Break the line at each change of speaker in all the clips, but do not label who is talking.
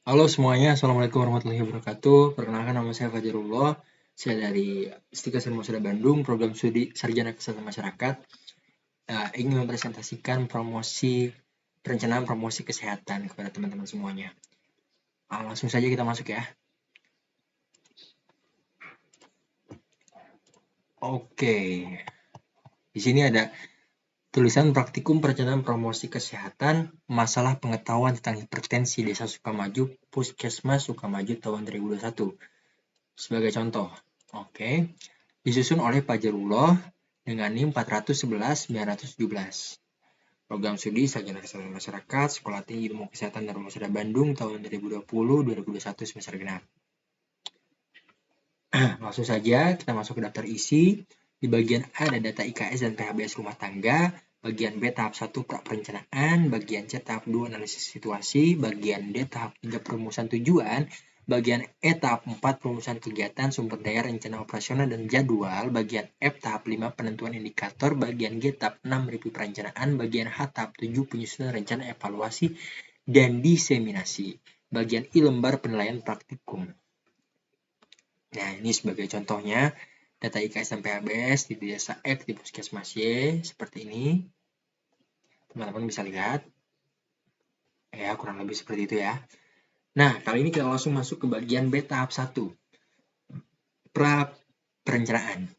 Halo semuanya, Assalamualaikum warahmatullahi wabarakatuh. Perkenalkan nama saya Fajarullah. Saya dari Stika Sarmasada Bandung, program studi Sarjana Kesehatan Masyarakat. Ingin mempresentasikan perencanaan promosi kesehatan kepada teman-teman semuanya. Langsung saja kita masuk ya. Oke, di sini ada tulisan praktikum perencanaan promosi kesehatan, masalah pengetahuan tentang hipertensi Desa Sukamaju, Puskesmas Sukamaju tahun 2021. Sebagai contoh, oke. Disusun oleh Pak Jarullah dengan NIM 411-917. Program studi Sarjana Kesehatan Masyarakat, Sekolah Tinggi Ilmu Kesehatan Dharmasada Bandung tahun 2020-2021 semester genap. Langsung saja kita masuk ke daftar isi. Di bagian A ada data IKS dan PHBS rumah tangga, bagian B tahap 1 perencanaan, bagian C tahap 2 analisis situasi, bagian D tahap 3 perumusan tujuan, bagian E tahap 4 perumusan kegiatan, sumber daya, rencana operasional, dan jadwal, bagian F tahap 5 penentuan indikator, bagian G tahap 6 review perencanaan, bagian H tahap 7 penyusunan rencana evaluasi dan diseminasi, bagian I lembar penilaian praktikum. Nah, ini sebagai contohnya, data IKS dan PHBS di desa X di Puskesmas Y, seperti ini. Teman-teman bisa lihat. Ya, kurang lebih seperti itu ya. Nah, kali ini kita langsung masuk ke bagian B tahap 1. Perencanaan.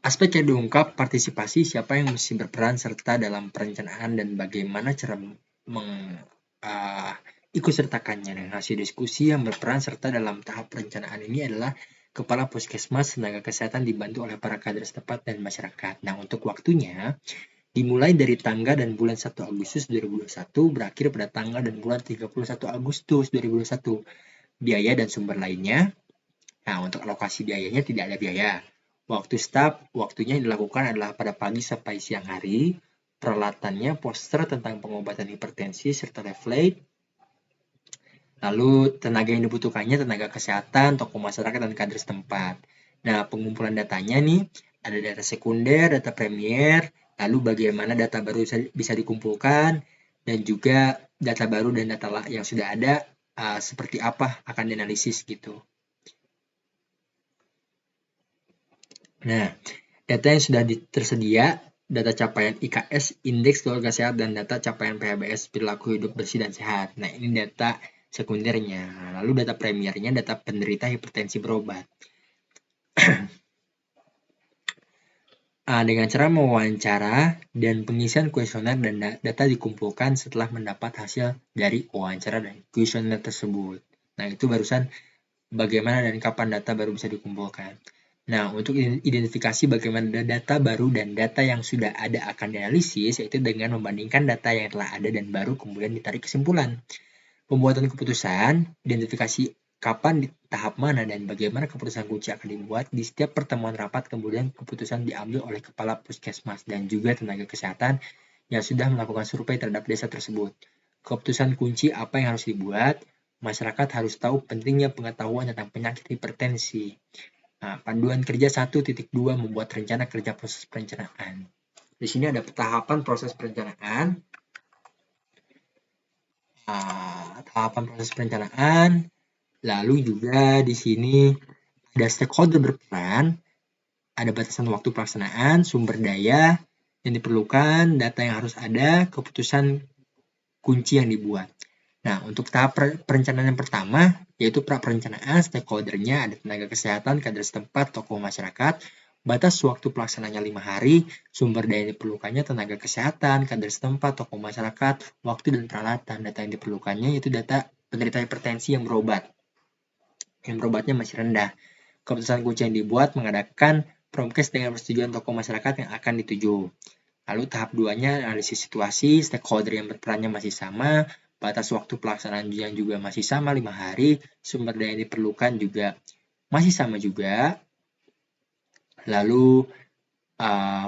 Aspek yang diungkap partisipasi siapa yang mesti berperan serta dalam perencanaan dan bagaimana cara ikut sertakannya. Dan hasil diskusi yang berperan serta dalam tahap perencanaan ini adalah Kepala Puskesmas, tenaga kesehatan dibantu oleh para kader setempat dan masyarakat. Nah, untuk waktunya dimulai dari tanggal dan bulan 1 Agustus 2021 berakhir pada tanggal dan bulan 31 Agustus 2021. Biaya dan sumber lainnya. Nah, untuk alokasi biayanya tidak ada biaya. Waktu staf, waktunya yang dilakukan adalah pada pagi sampai siang hari. Peralatannya poster tentang pengobatan hipertensi serta leaflet. Lalu tenaga yang dibutuhkannya tenaga kesehatan, tokoh masyarakat, dan kader setempat. Nah, pengumpulan datanya nih, ada data sekunder, data premier, lalu bagaimana data baru bisa dikumpulkan, dan juga data baru dan data yang sudah ada seperti apa akan dianalisis gitu. Nah, data yang sudah tersedia, data capaian IKS, indeks keluarga sehat, dan data capaian PHBS, perilaku hidup bersih dan sehat. Nah, ini data sekundernya. Lalu data premiernya, data penderita hipertensi berobat. Dengan cara mewawancara dan pengisian kuesioner dan data dikumpulkan setelah mendapat hasil dari wawancara dan kuesioner tersebut. Nah, itu barusan bagaimana dan kapan data baru bisa dikumpulkan. Nah, untuk identifikasi bagaimana data baru dan data yang sudah ada akan dianalisis, yaitu dengan membandingkan data yang telah ada dan baru kemudian ditarik kesimpulan. Pembuatan keputusan, identifikasi kapan, di tahap mana, dan bagaimana keputusan kunci akan dibuat di setiap pertemuan rapat, kemudian keputusan diambil oleh Kepala Puskesmas dan juga tenaga kesehatan yang sudah melakukan survei terhadap desa tersebut. Keputusan kunci apa yang harus dibuat, masyarakat harus tahu pentingnya pengetahuan tentang penyakit hipertensi. Nah, panduan kerja 1.2 membuat rencana kerja proses perencanaan. Di sini ada tahapan proses perencanaan. Tahapan proses perencanaan. Lalu juga di sini ada stakeholder berperan, ada batasan waktu pelaksanaan, sumber daya yang diperlukan, data yang harus ada, keputusan kunci yang dibuat. Nah, untuk tahap perencanaan yang pertama, yaitu pra-perencanaan, stakeholdernya ada tenaga kesehatan, kader setempat, tokoh masyarakat, batas waktu pelaksanaannya 5 hari, sumber daya yang diperlukannya tenaga kesehatan, kader setempat, tokoh masyarakat, waktu dan peralatan. Data yang diperlukannya yaitu data penderita hipertensi yang berobat. Yang berobatnya masih rendah. Keputusan kunci yang dibuat mengadakan promkes dengan persetujuan tokoh masyarakat yang akan dituju. Lalu tahap 2-nya analisis situasi, stakeholder yang berperannya masih sama, batas waktu pelaksanaan yang juga masih sama 5 hari, sumber daya yang diperlukan juga masih sama juga. Lalu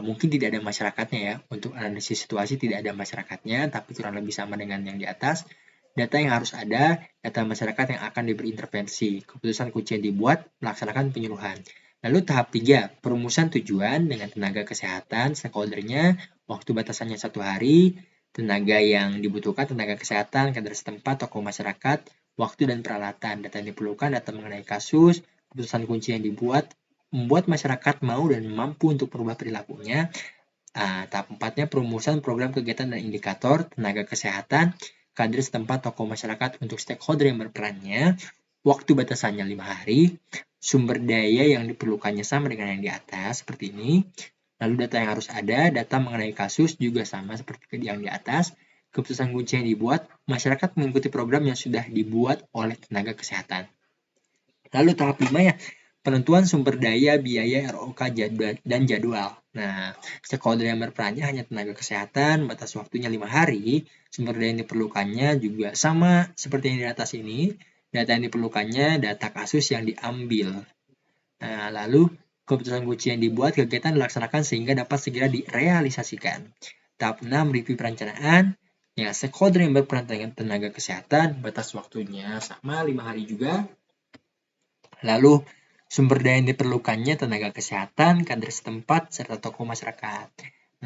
mungkin tidak ada masyarakatnya ya, untuk analisis situasi tidak ada masyarakatnya, tapi kurang lebih sama dengan yang di atas. Data yang harus ada, data masyarakat yang akan diberi intervensi, keputusan kunci yang dibuat, melaksanakan penyuluhan. Lalu tahap 3, perumusan tujuan dengan tenaga kesehatan, stakeholdernya, waktu batasannya 1 hari, tenaga yang dibutuhkan, tenaga kesehatan, kader setempat, tokoh masyarakat, waktu dan peralatan. Data yang diperlukan, data mengenai kasus, keputusan kunci yang membuat masyarakat mau dan mampu untuk merubah perilakunya. Tahap 4-nya perumusan program kegiatan dan indikator, tenaga kesehatan, kader setempat, tokoh masyarakat untuk stakeholder yang berperannya, waktu batasannya 5 hari, sumber daya yang diperlukannya sama dengan yang di atas, seperti ini. Lalu data yang harus ada, data mengenai kasus juga sama seperti yang di atas. Keputusan kunci yang dibuat, masyarakat mengikuti program yang sudah dibuat oleh tenaga kesehatan. Lalu tahap 5 ya, penentuan sumber daya, biaya, ROK, dan jadwal. Nah, stakeholder yang berperannya hanya tenaga kesehatan, batas waktunya 5 hari, sumber daya yang diperlukannya juga sama seperti yang di atas ini, data yang diperlukannya, data kasus yang diambil. Nah, lalu keputusan kunci yang dibuat, kegiatan dilaksanakan sehingga dapat segera direalisasikan. Tahap 6, review perencanaan. Ya, stakeholder yang berperan dengan tenaga kesehatan, batas waktunya sama 5 hari juga. Lalu, sumber daya yang diperlukannya tenaga kesehatan, kader setempat, serta tokoh masyarakat.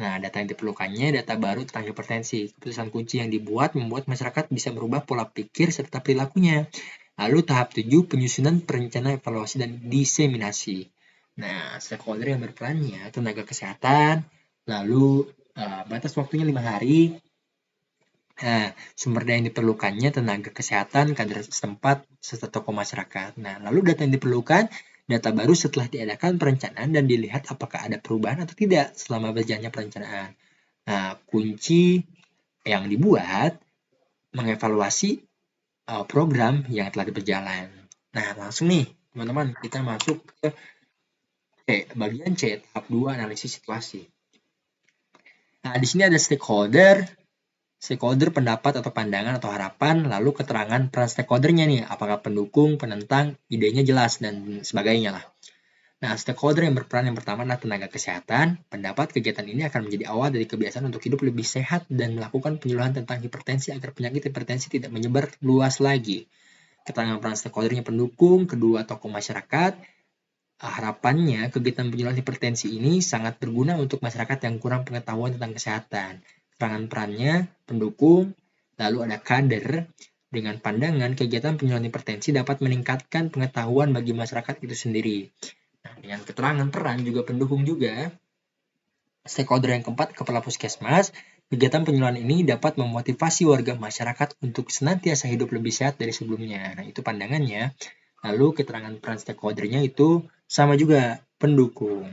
Nah, data yang diperlukannya, data baru tentang hipertensi. Keputusan kunci yang dibuat membuat masyarakat bisa merubah pola pikir serta perilakunya. Lalu tahap 7, penyusunan perencanaan evaluasi dan diseminasi. Nah, stakeholder yang berperannya, tenaga kesehatan, lalu batas waktunya 5 hari. Nah, sumber daya yang diperlukannya tenaga kesehatan, kader setempat, serta tokoh masyarakat. Nah, lalu data yang diperlukan, data baru setelah diadakan perencanaan dan dilihat apakah ada perubahan atau tidak selama berjalannya perencanaan. Nah, kunci yang dibuat mengevaluasi program yang telah berjalan. Nah, langsung nih, teman-teman, kita masuk ke bagian C, tahap 2, analisis situasi. Nah, di sini ada stakeholder, pendapat atau pandangan atau harapan, lalu keterangan peran stakeholdernya nih, apakah pendukung, penentang, idenya jelas, dan sebagainya lah. Nah, stakeholder yang berperan yang pertama adalah tenaga kesehatan. Pendapat kegiatan ini akan menjadi awal dari kebiasaan untuk hidup lebih sehat dan melakukan penyuluhan tentang hipertensi agar penyakit hipertensi tidak menyebar luas lagi. Keterangan peran stakeholdernya pendukung, kedua tokoh masyarakat. Harapannya, kegiatan penyuluhan hipertensi ini sangat berguna untuk masyarakat yang kurang pengetahuan tentang kesehatan. Keterangan perannya pendukung, lalu ada kader. Dengan pandangan, kegiatan penyuluhan hipertensi dapat meningkatkan pengetahuan bagi masyarakat itu sendiri. Nah, dengan keterangan peran juga pendukung juga. Stakeholder yang keempat, kepala puskesmas. Kegiatan penyuluhan ini dapat memotivasi warga masyarakat untuk senantiasa hidup lebih sehat dari sebelumnya. Nah, itu pandangannya. Lalu keterangan peran stakeholdernya itu sama juga, pendukung.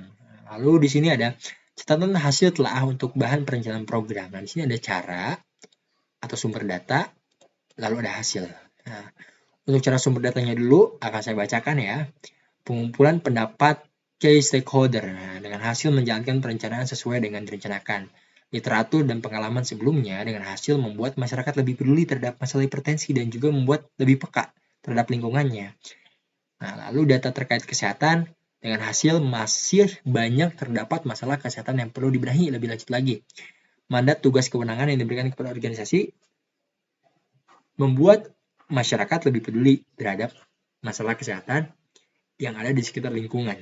Lalu di sini ada catatan hasil telah untuk bahan perencanaan program. Nah, di sini ada cara atau sumber data, lalu ada hasil. Nah, untuk cara sumber datanya dulu akan saya bacakan ya. Pengumpulan pendapat key stakeholder dengan hasil menjalankan perencanaan sesuai dengan direncanakan. Literatur dan pengalaman sebelumnya dengan hasil membuat masyarakat lebih peduli terhadap masalah hipertensi dan juga membuat lebih peka terhadap lingkungannya. Nah, lalu data terkait kesehatan dengan hasil masih banyak terdapat masalah kesehatan yang perlu dibenahi lebih lanjut lagi. Mandat tugas kewenangan yang diberikan kepada organisasi membuat masyarakat lebih peduli terhadap masalah kesehatan yang ada di sekitar lingkungan.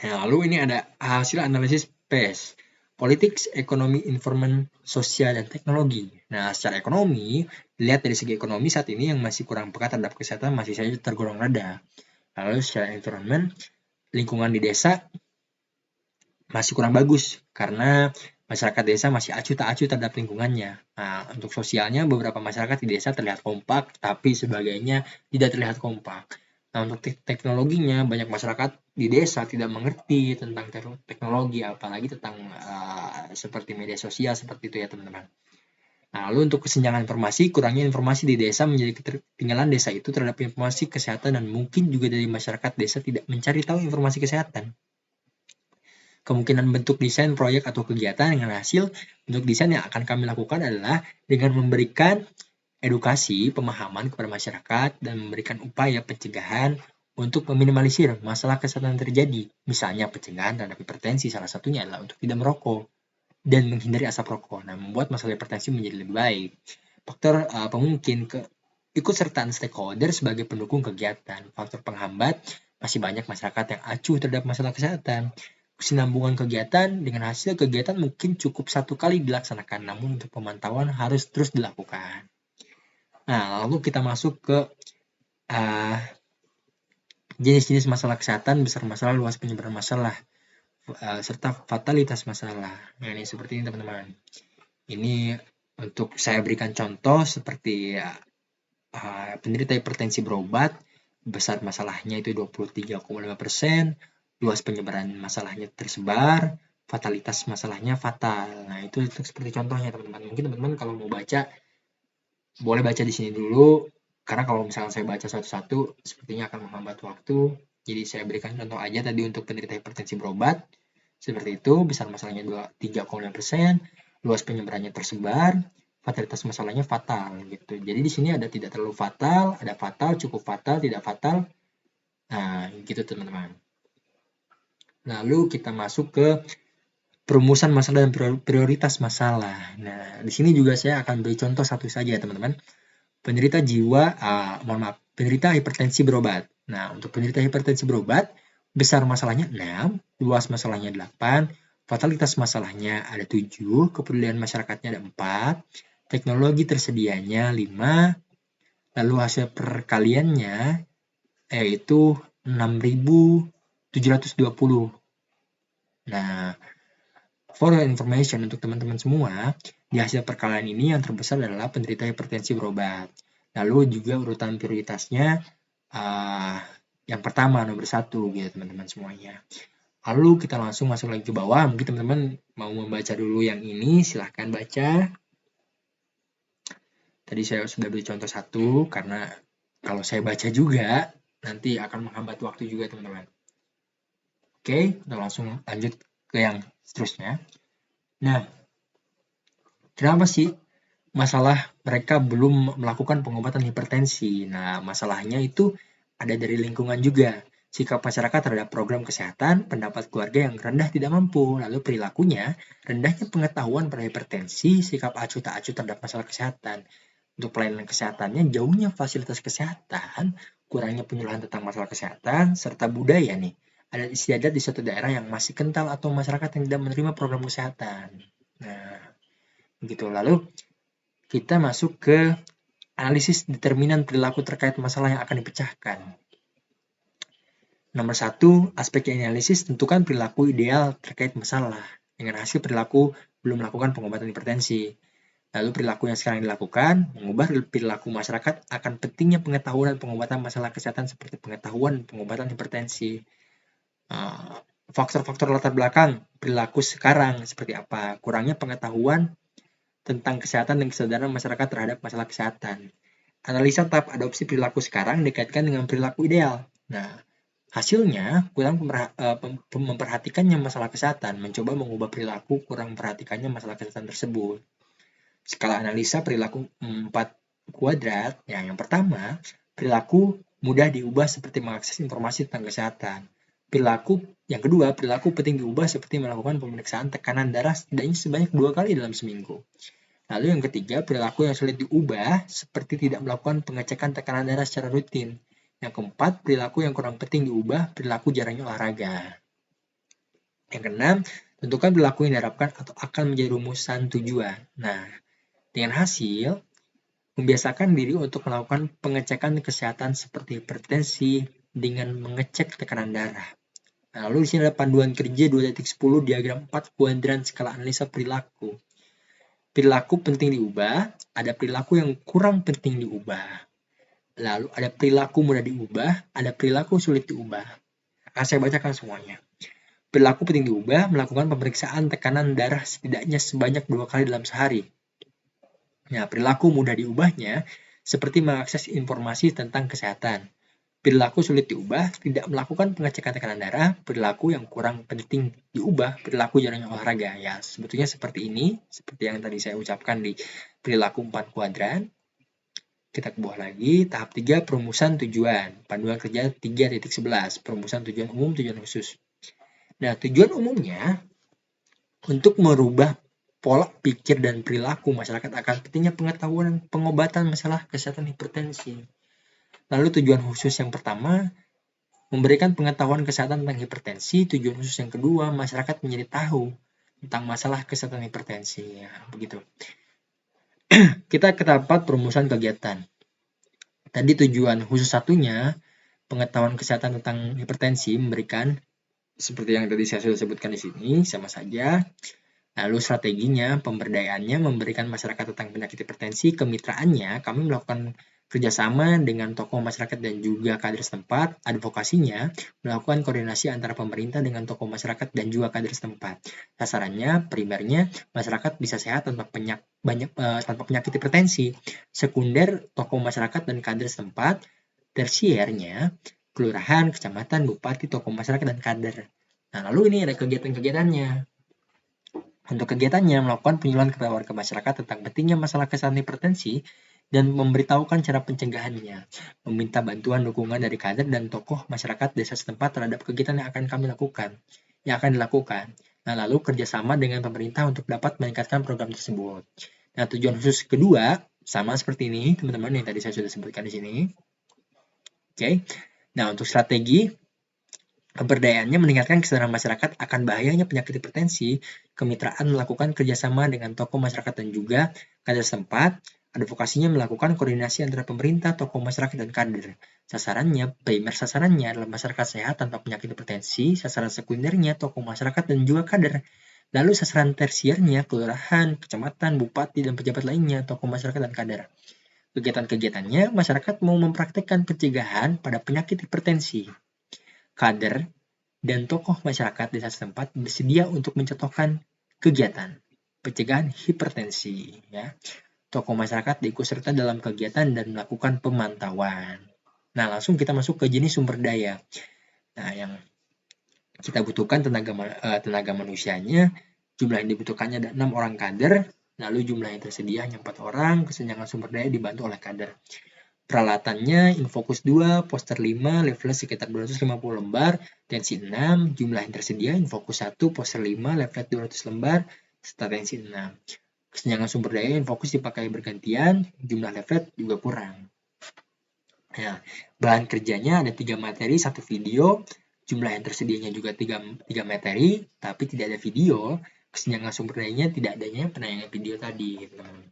Nah, lalu ini ada hasil analisis PES, Politics, Ekonomi, Environment, Sosial, dan Teknologi. Nah, secara ekonomi, dilihat dari segi ekonomi saat ini yang masih kurang peka terhadap kesehatan masih saja tergolong rendah. Lalu secara environment, lingkungan di desa masih kurang bagus karena masyarakat desa masih acuh tak acuh terhadap lingkungannya. Nah, untuk sosialnya beberapa masyarakat di desa terlihat kompak, tapi sebagainya tidak terlihat kompak. Nah, untuk teknologinya banyak masyarakat di desa tidak mengerti tentang teknologi, apalagi tentang seperti media sosial seperti itu ya teman-teman. Nah, lalu untuk kesenjangan informasi, kurangnya informasi di desa menjadi ketertinggalan desa itu terhadap informasi kesehatan dan mungkin juga dari masyarakat desa tidak mencari tahu informasi kesehatan. Kemungkinan bentuk desain proyek atau kegiatan dengan hasil bentuk desain yang akan kami lakukan adalah dengan memberikan edukasi, pemahaman kepada masyarakat dan memberikan upaya pencegahan untuk meminimalisir masalah kesehatan yang terjadi. Misalnya pencegahan terhadap hipertensi salah satunya adalah untuk tidak merokok dan menghindari asap rokok. Nah, membuat masalah hipertensi menjadi lebih baik. Faktor pemungkin ikutsertaan stakeholder sebagai pendukung kegiatan. Faktor penghambat, masih banyak masyarakat yang acuh terhadap masalah kesehatan. kesinambungan kegiatan dengan hasil kegiatan mungkin cukup 1 kali dilaksanakan, namun untuk pemantauan harus terus dilakukan. Nah, lalu kita masuk ke jenis-jenis masalah kesehatan, besar masalah, luas penyebaran masalah, serta fatalitas masalah. Nah, ini seperti ini teman-teman. Ini untuk saya berikan contoh seperti penderita hipertensi berobat, besar masalahnya itu 23,5%, luas penyebaran masalahnya tersebar, fatalitas masalahnya fatal. Nah, itu seperti contohnya teman-teman. Mungkin teman-teman kalau mau baca, boleh baca di sini dulu, karena kalau misalnya saya baca satu-satu, sepertinya akan menghambat waktu. Jadi saya berikan contoh aja tadi untuk penderita hipertensi berobat, seperti itu, besar masalahnya 3,5%, luas penyebarannya tersebar, fatalitas masalahnya fatal gitu. Jadi di sini ada tidak terlalu fatal, ada fatal, cukup fatal, tidak fatal. Nah, gitu teman-teman. Lalu kita masuk ke perumusan masalah dan prioritas masalah. Nah, di sini juga saya akan beri contoh satu saja teman-teman. Penderita penderita hipertensi berobat. Nah, untuk penderita hipertensi berobat, besar masalahnya 6, luas masalahnya 8, fatalitas masalahnya ada 7, kepedulian masyarakatnya ada 4, teknologi tersedianya 5, lalu hasil perkaliannya yaitu 6.720. Nah, for your information untuk teman-teman semua, di hasil perkalian ini yang terbesar adalah penderita hipertensi berobat. Lalu juga urutan prioritasnya yang pertama nomor 1 gitu teman-teman semuanya. Lalu kita langsung masuk lagi ke bawah. Mungkin teman-teman mau membaca dulu yang ini, silahkan baca. Tadi saya sudah beri contoh 1 karena kalau saya baca juga nanti akan menghambat waktu juga teman-teman. Oke, kita langsung lanjut ke yang seterusnya. Nah, kenapa sih masalah mereka belum melakukan pengobatan hipertensi? Nah, masalahnya itu ada dari lingkungan juga. Sikap masyarakat terhadap program kesehatan, pendapat keluarga yang rendah tidak mampu, lalu perilakunya, rendahnya pengetahuan pada hipertensi, sikap acuh tak acuh terhadap masalah kesehatan. Untuk pelayanan kesehatannya, jauhnya fasilitas kesehatan, kurangnya penyuluhan tentang masalah kesehatan, serta budaya nih. Ada istiadat di suatu daerah yang masih kental atau masyarakat yang tidak menerima program kesehatan. Nah, begitu. Lalu kita masuk ke analisis determinan perilaku terkait masalah yang akan dipecahkan. Nomor 1, aspek analisis tentukan perilaku ideal terkait masalah. Dengan hasil perilaku belum melakukan pengobatan hipertensi. Lalu perilaku yang sekarang dilakukan, mengubah perilaku masyarakat akan pentingnya pengetahuan dan pengobatan masalah kesehatan seperti pengetahuan pengobatan hipertensi. Faktor-faktor latar belakang perilaku sekarang seperti apa? Kurangnya pengetahuan tentang kesehatan dan kesadaran masyarakat terhadap masalah kesehatan. Analisa tahap adopsi perilaku sekarang dikaitkan dengan perilaku ideal. Nah, hasilnya kurang memperhatikannya masalah kesehatan, mencoba mengubah perilaku kurang memperhatikannya masalah kesehatan tersebut. Skala analisa perilaku 4 kuadrat. Yang pertama, perilaku mudah diubah seperti mengakses informasi tentang kesehatan. Perilaku yang kedua, perilaku penting diubah seperti melakukan pemeriksaan tekanan darah setidaknya sebanyak 2 kali dalam seminggu. Lalu yang ketiga, perilaku yang sulit diubah seperti tidak melakukan pengecekan tekanan darah secara rutin. Yang keempat, perilaku yang kurang penting diubah, perilaku jarangnya olahraga. Yang keenam, tentukan perilaku yang diharapkan atau akan menjadi rumusan tujuan. Nah, dengan hasil, membiasakan diri untuk melakukan pengecekan kesehatan seperti hipertensi dengan mengecek tekanan darah. Nah, lalu di sini ada panduan kerja 2.10 diagram 4 kuadran skala analisa perilaku. Perilaku penting diubah, ada perilaku yang kurang penting diubah. Lalu ada perilaku mudah diubah, ada perilaku sulit diubah. Akan saya bacakan semuanya. Perilaku penting diubah, melakukan pemeriksaan tekanan darah setidaknya sebanyak 2 kali dalam sehari. Nah, perilaku mudah diubahnya seperti mengakses informasi tentang kesehatan. Perilaku sulit diubah, tidak melakukan pengecekan tekanan darah, perilaku yang kurang penting diubah, perilaku jarang olahraga. Ya, sebetulnya seperti ini, seperti yang tadi saya ucapkan di perilaku 4 kuadran. Kita ke bawah lagi, tahap 3 perumusan tujuan. Panduan kerja 3.11, perumusan tujuan umum, tujuan khusus. Nah, tujuan umumnya untuk merubah pola pikir dan perilaku masyarakat akan pentingnya pengetahuan dan pengobatan masalah kesehatan hipertensi. Lalu tujuan khusus yang pertama, Memberikan pengetahuan kesehatan tentang hipertensi. Tujuan khusus yang kedua, masyarakat menjadi tahu tentang masalah kesehatan hipertensi. Ya, begitu. Kita ke tahap perumusan kegiatan. Tadi tujuan khusus satunya, pengetahuan kesehatan tentang hipertensi, memberikan seperti yang tadi saya sudah sebutkan di sini, sama saja. Lalu strateginya, pemberdayaannya, memberikan masyarakat tentang penyakit hipertensi. Kemitraannya, kami melakukan kerjasama dengan tokoh masyarakat dan juga kader setempat. Advokasinya, melakukan koordinasi antara pemerintah dengan tokoh masyarakat dan juga kader setempat. Sasarannya, primernya, masyarakat bisa sehat tanpa penyakit hipertensi. Sekunder, tokoh masyarakat dan kader setempat. Tersiernya, kelurahan, kecamatan, bupati, tokoh masyarakat, dan kader. Nah, lalu ini ada kegiatan-kegiatannya. Untuk kegiatannya, melakukan penyuluhan kepada warga masyarakat tentang pentingnya masalah kesehatan hipertensi dan memberitahukan cara pencegahannya, meminta bantuan dukungan dari kader dan tokoh masyarakat desa setempat terhadap kegiatan yang akan dilakukan. Nah, lalu kerjasama dengan pemerintah untuk dapat meningkatkan program tersebut. Nah, tujuan khusus kedua sama seperti ini, teman-teman, yang tadi saya sudah sebutkan di sini. Oke. Nah, untuk strategi pemberdayaannya meningkatkan kesadaran masyarakat akan bahayanya penyakit hipertensi. Kemitraan melakukan kerjasama dengan tokoh masyarakat dan juga kader setempat. Advokasinya melakukan koordinasi antara pemerintah, tokoh masyarakat, dan kader. Primer sasarannya adalah masyarakat sehat tanpa penyakit hipertensi. Sasaran sekundernya tokoh masyarakat dan juga kader. Lalu sasaran tersiernya kelurahan, kecamatan, bupati, dan pejabat lainnya, tokoh masyarakat, dan kader. Kegiatan-kegiatannya, masyarakat mau mempraktikkan pencegahan pada penyakit hipertensi. Kader dan tokoh masyarakat desa setempat bersedia untuk mencontohkan kegiatan pencegahan hipertensi. Ya. Tokoh masyarakat diikut serta dalam kegiatan dan melakukan pemantauan. Nah, langsung kita masuk ke jenis sumber daya. Nah, yang kita butuhkan tenaga manusianya, jumlah yang dibutuhkannya ada 6 orang kader, lalu jumlah yang tersedia hanya 4 orang, kesenjangan sumber daya dibantu oleh kader. Peralatannya Infocus 2, poster 5, leaflet sekitar 250 lembar, tensi 6, jumlah yang tersedia Infocus 1, poster 5, leaflet 200 lembar, serta tensi 6. Kesenjangan sumber daya Infocus dipakai bergantian, jumlah leaflet juga kurang. Nah, bahan kerjanya ada 3 materi, 1 video, jumlah yang tersedianya juga 3 materi, tapi tidak ada video. Kesenjangan sumber dayanya tidak adanya penayangan video tadi, teman-teman.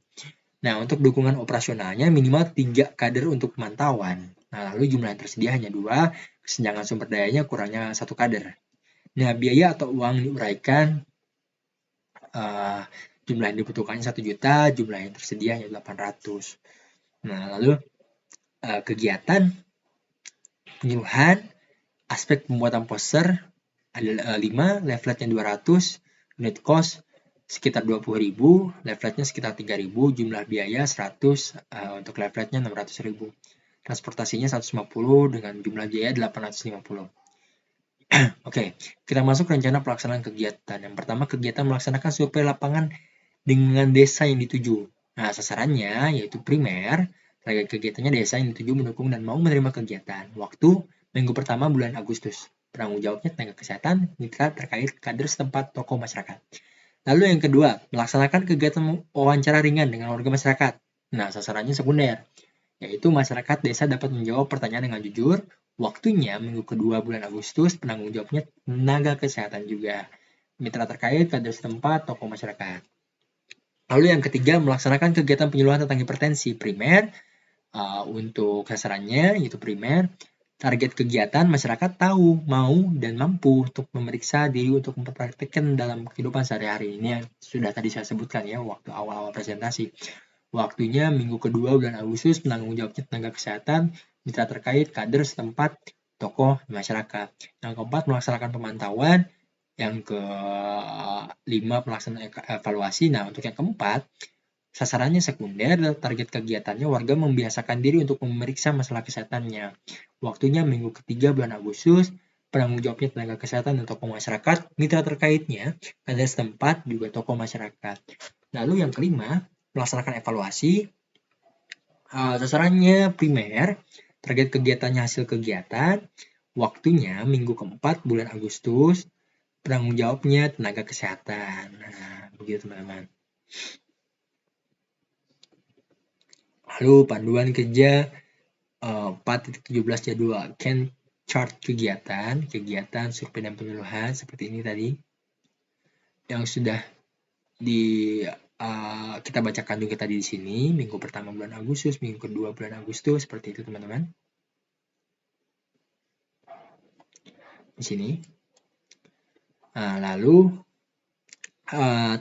Nah, untuk dukungan operasionalnya minimal 3 kader untuk pemantauan. Nah, lalu jumlah yang tersedia hanya 2, kesenjangan sumber dayanya kurangnya 1 kader. Nah, biaya atau uang diuraikan, jumlah yang dibutuhkannya 1 juta, jumlah yang tersedia hanya 800. Nah, lalu kegiatan penyuluhan, aspek pembuatan poster ada 5, leafletnya 200, unit cost sekitar 20.000, leafletnya sekitar 3.000, jumlah biaya 100, untuk leafletnya 600.000. Transportasinya 150 dengan jumlah biaya 850. Oke, kita masuk rencana pelaksanaan kegiatan. Yang pertama, kegiatan melaksanakan survei lapangan dengan desa yang dituju. Nah, sasarannya yaitu primer, target kegiatannya desa yang dituju mendukung dan mau menerima kegiatan. Waktu, minggu pertama bulan Agustus. Penanggung jawabnya tenaga kesehatan, mitra terkait kader setempat, tokoh masyarakat. Lalu yang kedua, melaksanakan kegiatan wawancara ringan dengan warga masyarakat. Nah, sasarannya sekunder, yaitu masyarakat desa dapat menjawab pertanyaan dengan jujur. Waktunya minggu kedua bulan Agustus, penanggung jawabnya tenaga kesehatan juga. Mitra terkait, kader setempat, tokoh masyarakat. Lalu yang ketiga, melaksanakan kegiatan penyuluhan tentang hipertensi primer. Untuk sasarannya, yaitu primer, target kegiatan masyarakat tahu, mau, dan mampu untuk memeriksa diri untuk mempraktikkan dalam kehidupan sehari-hari. Ini yang sudah tadi saya sebutkan ya waktu awal-awal presentasi. Waktunya minggu kedua bulan Agustus, penanggung jawabnya tenaga kesehatan, mitra terkait, kader setempat, tokoh masyarakat. Yang keempat, melaksanakan pemantauan. Yang kelima, pelaksanaan evaluasi. Nah, untuk yang keempat, sasarannya sekunder, target kegiatannya warga membiasakan diri untuk memeriksa masalah kesehatannya. Waktunya minggu ketiga bulan Agustus, penanggung jawabnya tenaga kesehatan dan tokoh masyarakat, mitra terkaitnya, kader setempat, juga tokoh masyarakat. Lalu yang kelima, melaksanakan evaluasi. Sasarannya primer, target kegiatannya hasil kegiatan, waktunya minggu keempat bulan Agustus, penanggung jawabnya tenaga kesehatan. Nah, begitu teman-teman. Lalu panduan kerja 4.17 jadwal chart kegiatan survei dan penyuluhan seperti ini tadi yang sudah kita bacakan juga tadi di sini, minggu pertama bulan Agustus, minggu kedua bulan Agustus, seperti itu teman-teman. Di sini. Nah, lalu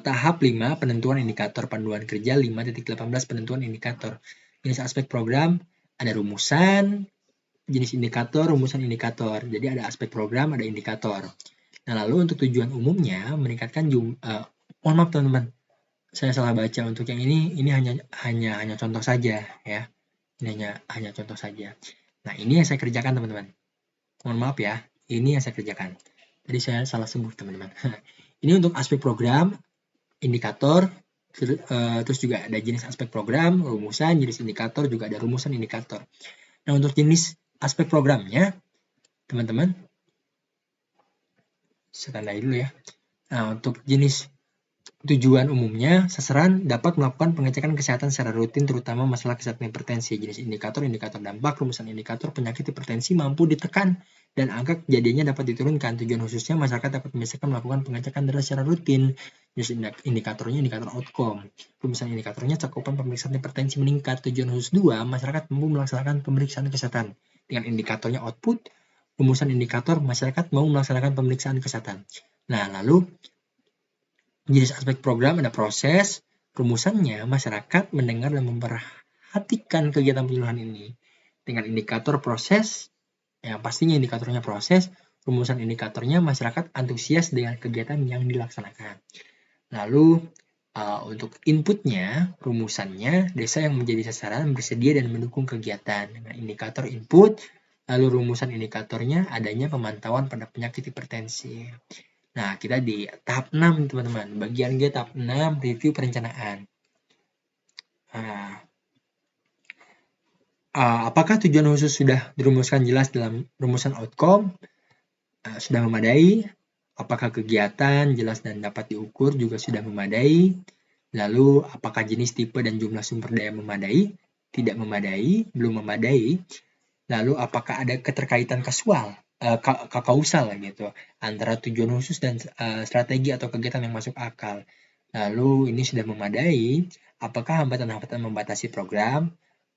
tahap 5 penentuan indikator panduan kerja 5.18 penentuan indikator. Jenis aspek program ada rumusan, jenis indikator, rumusan indikator. Jadi ada aspek program, ada indikator. Nah, lalu untuk tujuan umumnya meningkatkan mohon maaf teman-teman. Saya salah baca untuk yang ini hanya contoh saja ya. Ini hanya contoh saja. Nah, ini yang saya kerjakan teman-teman. Mohon maaf ya, ini yang saya kerjakan. Tadi saya salah sebut teman-teman. Ini untuk aspek program, indikator, terus juga ada jenis aspek program, rumusan, jenis indikator, juga ada rumusan indikator. Nah, untuk jenis aspek programnya, teman-teman, saya tandai dulu ya. Nah, untuk jenis tujuan umumnya, sasaran dapat melakukan pengecekan kesehatan secara rutin, terutama masalah kesehatan hipertensi. Jenis indikator dampak, rumusan indikator penyakit hipertensi mampu ditekan dan angka kejadiannya dapat diturunkan. Tujuan khususnya, masyarakat dapat membiasakan melakukan pengecekan darah secara rutin. Jenis indikatornya indikator outcome. Rumusan indikatornya cakupan pemeriksaan hipertensi meningkat. Tujuan khusus 2, masyarakat mampu melaksanakan pemeriksaan kesehatan. Dengan indikatornya output, rumusan indikator masyarakat mau melaksanakan pemeriksaan kesehatan. Nah, lalu jenis aspek program ada proses, rumusannya masyarakat mendengar dan memperhatikan kegiatan penyuluhan ini. Dengan indikator proses, yang pastinya indikatornya proses, rumusan indikatornya masyarakat antusias dengan kegiatan yang dilaksanakan. Lalu untuk inputnya, rumusannya desa yang menjadi sasaran bersedia dan mendukung kegiatan. Dengan indikator input, lalu rumusan indikatornya adanya pemantauan pada penyakit hipertensi. Nah, kita di tahap 6 teman-teman. Bagian G tahap 6, review perencanaan. Apakah tujuan khusus sudah dirumuskan jelas dalam rumusan outcome? Sudah memadai. Apakah kegiatan jelas dan dapat diukur juga sudah memadai? Lalu, apakah jenis, tipe, dan jumlah sumber daya memadai? Tidak memadai, belum memadai. Lalu, apakah ada keterkaitan kausal gitu antara tujuan khusus dan strategi atau kegiatan yang masuk akal? Lalu, ini sudah memadai. Apakah hambatan-hambatan membatasi program?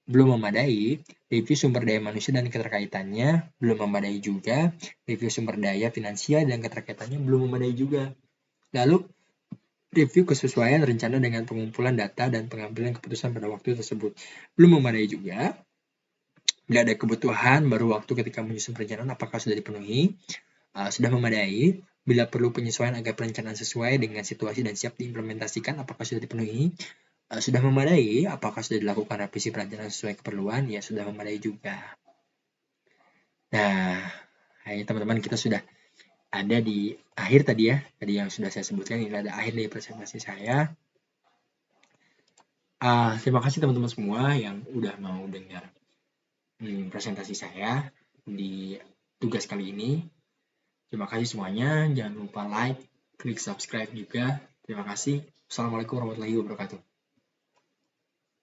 Belum memadai. Review sumber daya manusia dan keterkaitannya belum memadai juga. Review sumber daya finansial dan keterkaitannya belum memadai juga. Lalu, review kesesuaian rencana dengan pengumpulan data dan pengambilan keputusan pada waktu tersebut. Belum memadai juga. Bila ada kebutuhan, baru waktu ketika menyusun perencanaan apakah sudah dipenuhi. Sudah memadai. Bila perlu penyesuaian agar perencanaan sesuai dengan situasi dan siap diimplementasikan, apakah sudah dipenuhi. Sudah memadai, apakah sudah dilakukan revisi perencanaan sesuai keperluan? Ya, sudah memadai juga. Nah, teman-teman kita sudah ada di akhir tadi ya, tadi yang sudah saya sebutkan, ini ada akhir dari presentasi saya. Terima kasih teman-teman semua yang udah mau dengar presentasi saya di tugas kali ini. Terima kasih semuanya, jangan lupa like, klik subscribe juga. Terima kasih. Assalamualaikum warahmatullahi wabarakatuh.